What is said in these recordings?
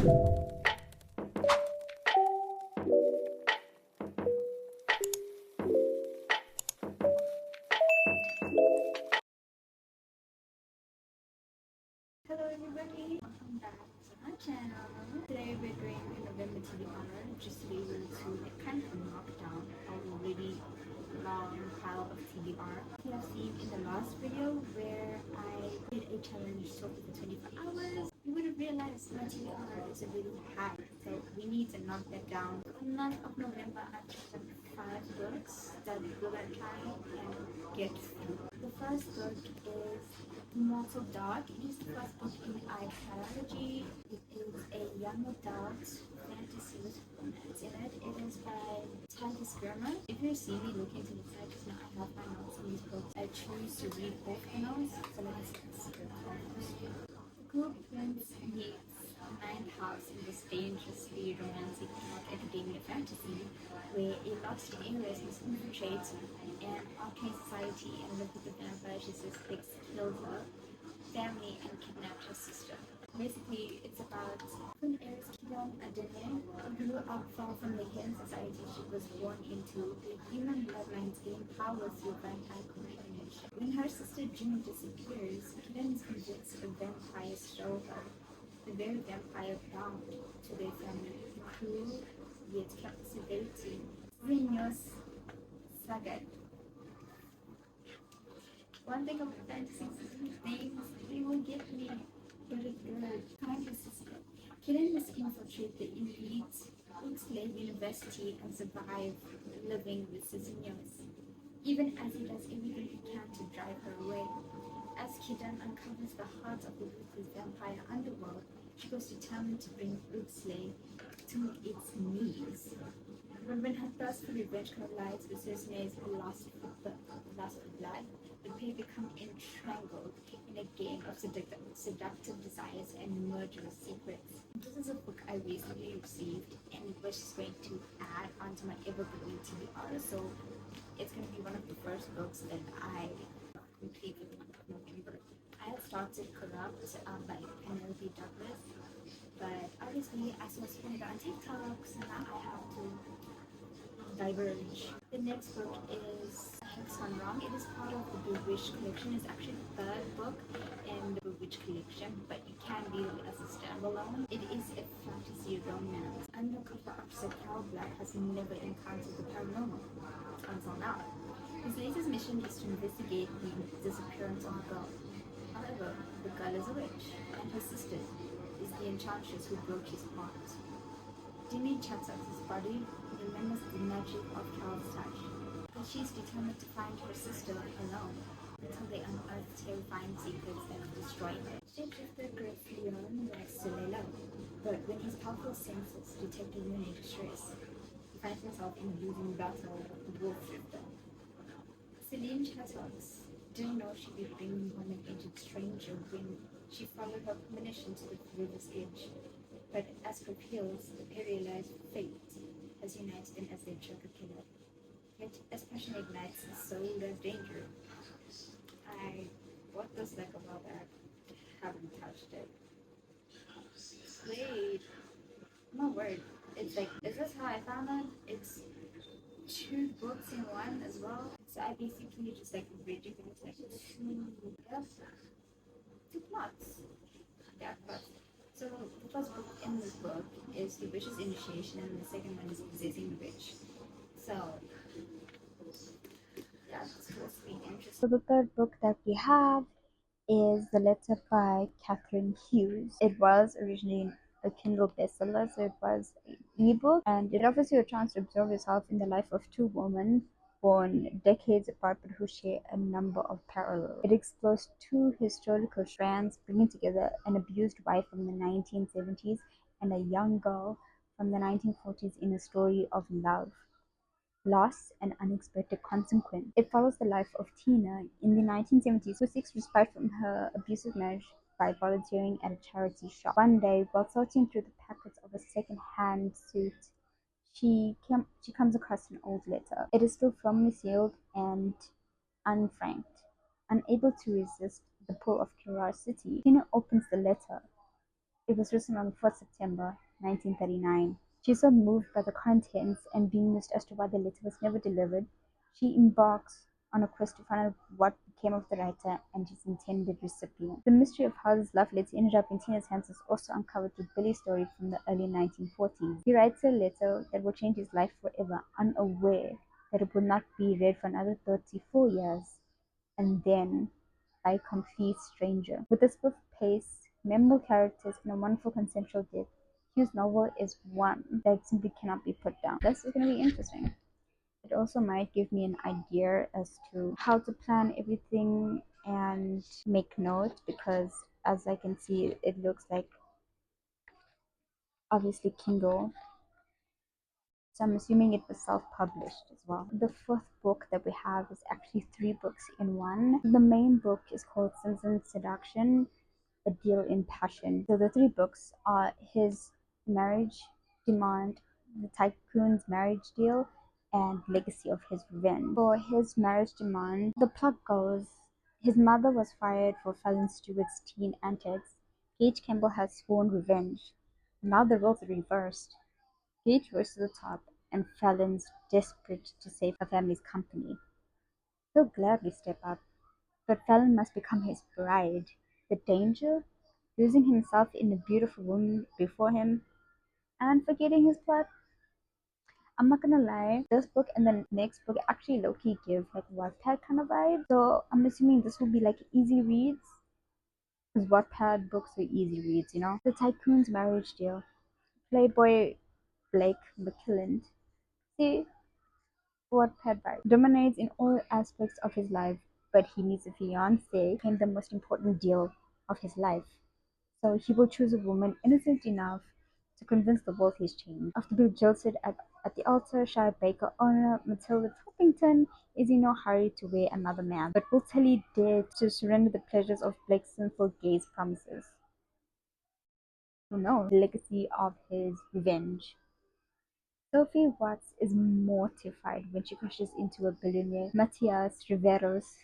Hello everybody, welcome back to my channel. Today we're doing a November TBR just to be able to kind of knock down a really long pile of TBR. You have seen in the last video where I did a challenge talking for 24 hours. You would have realized my TBR is a really high, so we need to knock that down. For the month of November, I chosen 5 books that we're going to try and get through. The first book is Mortal Dark. It is the first book in the I trilogy. It is a young adult fantasy with romance in it. It is by Titus Germer. If you see me looking to the side, just know I have my notes in these books. I choose to read both the notes, so let's consider the group prince meets the ninth house in this dangerously romantic academia fantasy where a lost heiress must infiltrate an arcane society and live with the vampire she suspects killed her family and kidnapped her sister. Basically, it's about an heiress Kidon Adene who grew up far from the hidden society she was born into. The human bloodlines gain power through vampire combination. When her sister June disappears, Kidon is convinced the vampires stole her. The very vampire bound to their family, the cruel yet captivating Xenios Sagat. One thing of fantasy things, they will get me, but it's good. Time is sister. Killen must infiltrate the elite Slave University and survive living with Xenios, even as he does everything he can to drive her away. As Kidon uncovers the heart of the ruthless vampire underworld, she goes determined to bring Uxley to its knees. But when her thirst for revenge collides with Cesne's lust for blood, the pair become entangled in a game of seductive desires and murderous secrets. This is a book I recently received and was just going to add onto my evergreen TBR, so it's going to be one of the first books that I complete in the month of November. I had started Corrupt by Penelope Douglas, but obviously I saw it on TikTok, so now I have to diverge. The next book is Hex Gone Wrong. It is part of the Bewitched collection. It's actually the third book in the Bewitched collection, but you can read it as a standalone. It is a fantasy romance. Undercover officer Carl Black has never encountered the paranormal until now. His latest mission is to investigate the disappearance of a girl. However, the girl is a witch, and her sister is the enchantress who broke his heart. Dini Chatsa's body remembers the magic of Carol's touch, but she's determined to find her sister alone until they unearth terrifying secrets that could destroy her. Shapeshifter Greg Leon likes to lay low, but when his powerful senses detect a wound in distress, he finds himself in a losing battle with the wolf shifter. Celine Chattox didn't know she'd be bringing home an aged stranger when she followed her premonition to the river's edge. But as for Peels, the perilous fate has united them as their joker killer. Yet, as passion ignites, so does danger. What does like about that? Haven't touched it. Wait, my word. It's like, is this how I found it? It's 2 books in one as well. So I basically just like read it into like 2 plots. Yeah, but so the first book in this book is The Witch's Initiation, and the second one is Possessing the Witch. So yeah, it's supposed to be interesting. So the third book that we have is The Letter by Catherine Hughes. It was originally a Kindle bestseller, so it was an ebook, and it offers you a chance to observe yourself in the life of 2 women born decades apart but who share a number of parallels. It explores 2 historical strands, bringing together an abused wife from the 1970s and a young girl from the 1940s in a story of love, loss, and unexpected consequence. It follows the life of Tina in the 1970s, who seeks respite from her abusive marriage by volunteering at a charity shop. One day, while sorting through the packets of a second-hand suit, she comes across an old letter. It is still firmly sealed and unfranked. Unable to resist the pull of curiosity, Tina opens the letter. It was written on 4th September 1939. She's so moved by the contents and bemused as to why the letter was never delivered, she embarks on a quest to find out what became of the writer and his intended recipient. The mystery of how this love letter ended up in Tina's hands is also uncovered through Billy's story from the early 1940s. He writes a letter that will change his life forever, unaware that it will not be read for another 34 years, and then by a complete stranger. With a swift pace, memorable characters, and a wonderful consensual depth, Hugh's novel is one that simply cannot be put down. This is going to be interesting. It also might give me an idea as to how to plan everything and make notes, because as I can see, it looks like obviously Kindle. So I'm assuming it was self-published as well. The fourth book that we have is actually three books in one. The main book is called Simpson's Seduction, A Deal in Passion. So the three books are his marriage demand, the tycoon's marriage deal, and legacy of his revenge. For his marriage demand, the plot goes his mother was fired for Fallon Stewart's teen antics. Gage Campbell has sworn revenge. Now the roles are reversed. Gage rose to the top, and Fallon's desperate to save her family's company. He'll gladly step up, but Fallon must become his bride. The danger? Losing himself in the beautiful woman before him and forgetting his plot. I'm not gonna lie, this book and the next book actually low-key give like Wattpad kind of vibe. So I'm assuming this will be like easy reads, because Wattpad books are easy reads, you know. The Tycoon's Marriage Deal. Playboy Blake McKillen. See, Wattpad vibe. Dominates in all aspects of his life, but he needs a fiancée, became the most important deal of his life. So he will choose a woman innocent enough to convince the world he's changed. After being jilted at the altar, shy baker owner Matilda Toppington is in no hurry to wear another man, but will totally dare to surrender the pleasures of Blake's sinful gaze promises. Who knows? The legacy of his revenge. Sophie Watts is mortified when she crashes into a billionaire, Matthias Rivera's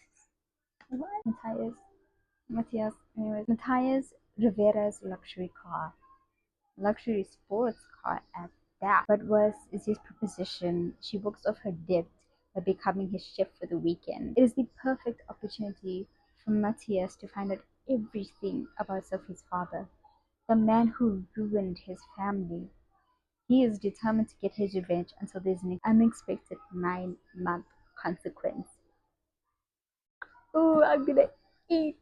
luxury sports car at that. But worse is his proposition. She works off her debt by becoming his chef for the weekend. It is the perfect opportunity for Matthias to find out everything about Sophie's father, the man who ruined his family. He is determined to get his revenge until there's an unexpected 9-month consequence. Oh, I'm gonna eat.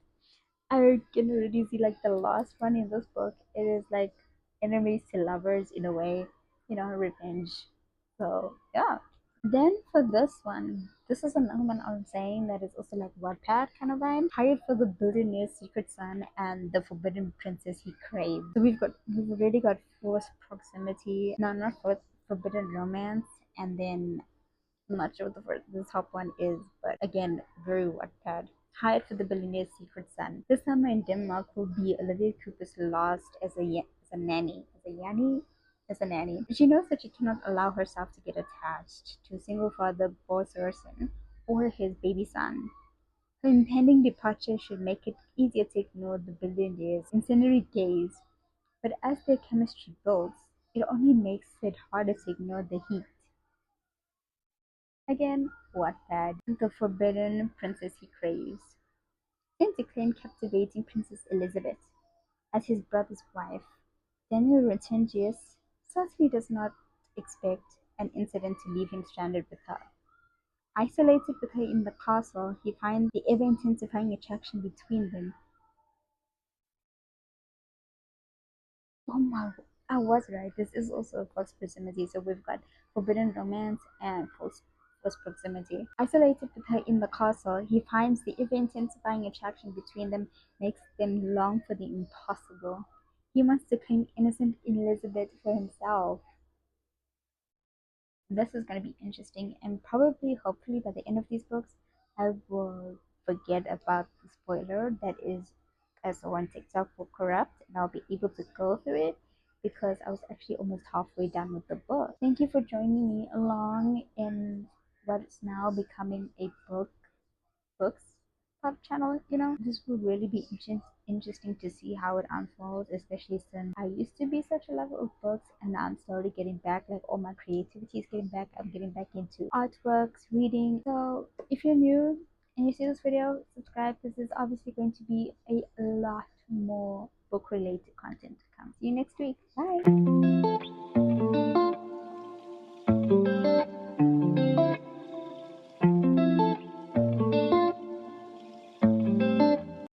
I can already see like the last one in this book. It is like enemies to lovers in a way, you know, revenge. So yeah. Then for this one, this is another one I'm saying that is also like Wattpad kind of vibe. Hired for the billionaire's secret son and the forbidden princess he craves. So we've already got forced proximity. No, not forced, forbidden romance, and then I'm not sure what the top one is, but again, very Wattpad. Hired for the billionaire's secret son. This summer in Denmark will be Olivia Cooper's last as a nanny. As a nanny. She knows that she cannot allow herself to get attached to single father Bo Sorensen or his baby son. Her impending departure should make it easier to ignore the billionaire's incendiary gaze, but as their chemistry builds, it only makes it harder to ignore the heat. Again, Wattpad, the forbidden princess he craves. Since he claimed captivating Princess Elizabeth as his brother's wife, Daniel Retengius certainly does not expect an incident to leave him stranded with her. Isolated with her in the castle, he finds the ever-intensifying attraction between them. Oh my, I was right. This is also a false proximity. So we've got forbidden romance and false proximity. Isolated with her in the castle, he finds the ever-intensifying attraction between them makes them long for the impossible. He wants to claim innocent Elizabeth for himself. This is going to be interesting, and probably, hopefully, by the end of these books, I will forget about the spoiler that is, as on TikTok, will corrupt, and I'll be able to go through it because I was actually almost halfway done with the book. Thank you for joining me along in what is now becoming a books club channel. This will really be interesting to see how it unfolds, especially since I used to be such a lover of books and now I'm slowly getting back, like all my creativity is getting back. I'm getting back into artworks, reading. So if you're new and you see this video, subscribe because there's obviously going to be a lot more book related content to come. See you next week. Bye.